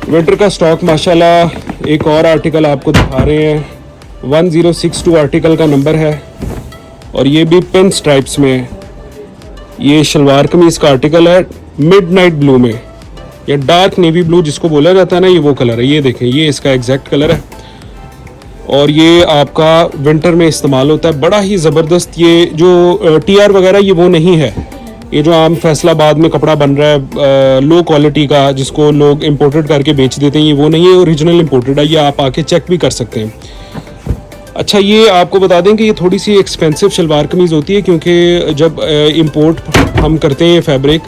Winter का stock माशाल्लाह। एक और आर्टिकल आपको दिखा रहे हैं, 1062 आर्टिकल का नंबर है और ये भी पिन स्ट्राइप्स में है। ये शलवार कमीज़ का आर्टिकल है मिडनाइट ब्लू में, या डार्क नेवी ब्लू जिसको बोला जाता है ना, ये वो कलर है। ये देखें, ये इसका एग्जैक्ट कलर है और ये आपका विंटर में इस्तेमाल होता है। बड़ा ही ज़बरदस्त। ये जो टीआर वगैरह ये वो नहीं है, ये जो आम फैसलाबाद में कपड़ा बन रहा है लो क्वालिटी का जिसको लोग इंपोर्टेड करके बेच देते हैं, ये वो नहीं है, ओरिजिनल इंपोर्टेड है। ये आप आके चेक भी कर सकते हैं। अच्छा, ये आपको बता दें कि ये थोड़ी सी एक्सपेंसिव शलवार कमीज़ होती है क्योंकि जब इंपोर्ट हम करते हैं फैब्रिक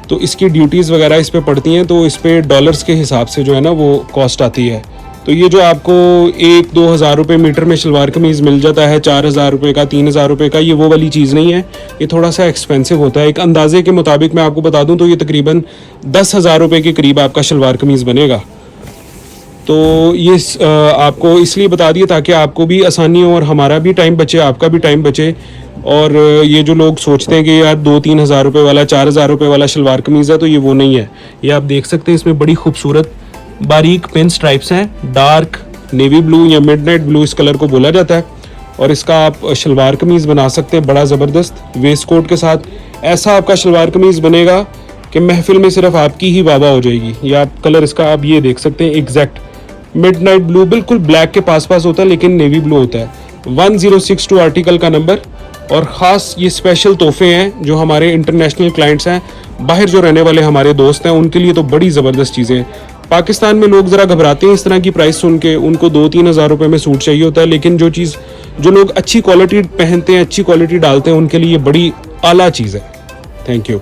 तो इसकी ड्यूटीज़ वगैरह इस पर पड़ती हैं, तो इस पर डॉलर्स के हिसाब से जो है ना वो कॉस्ट आती है। तो ये जो आपको 1-2 हज़ार रुपये मीटर में शलवार कमीज़ मिल जाता है, 4,000 रुपये का, 3,000 रुपये का, ये वो वाली चीज़ नहीं है। ये थोड़ा सा एक्सपेंसिव होता है। एक अंदाजे के मुताबिक मैं आपको बता दूं तो ये तकरीबन 10,000 रुपये के करीब आपका शलवार कमीज़ बनेगा। तो ये आपको इसलिए बता दिया ताकि आपको भी आसानी हो और हमारा भी टाइम बचे, आपका भी टाइम बचे। और ये जो लोग सोचते हैं कि यार 2-3 हज़ार रुपये वाला, 4,000 रुपये वाला शलवार कमीज़ है, तो ये वो नहीं है। ये आप देख सकते हैं, इसमें बड़ी खूबसूरत बारीक पिन स्ट्राइप्स हैं। डार्क नेवी ब्लू या मिडनाइट ब्लू इस कलर को बोला जाता है और इसका आप शलवार कमीज़ बना सकते हैं बड़ा ज़बरदस्त वेस्ट कोट के साथ। ऐसा आपका शलवार कमीज़ बनेगा कि महफिल में सिर्फ आपकी ही वाह हो जाएगी। ये आप कलर इसका आप ये देख सकते हैं, एग्जैक्ट मिडनाइट ब्लू, बिल्कुल ब्लैक के पास होता है लेकिन नेवी ब्लू होता है। 1062 आर्टिकल का नंबर। और ख़ास ये स्पेशल तोहफे हैं जो हमारे इंटरनेशनल क्लाइंट्स हैं, बाहर जो रहने वाले हमारे दोस्त हैं, उनके लिए तो बड़ी ज़बरदस्त चीज़ें हैं। पाकिस्तान में लोग ज़रा घबराते हैं इस तरह की प्राइस सुन के, उनको 2-3 हज़ार रुपये में सूट चाहिए होता है, लेकिन जो लोग अच्छी क्वालिटी पहनते हैं, अच्छी क्वालिटी डालते हैं, उनके लिए बड़ी आला चीज़ है। Thank you.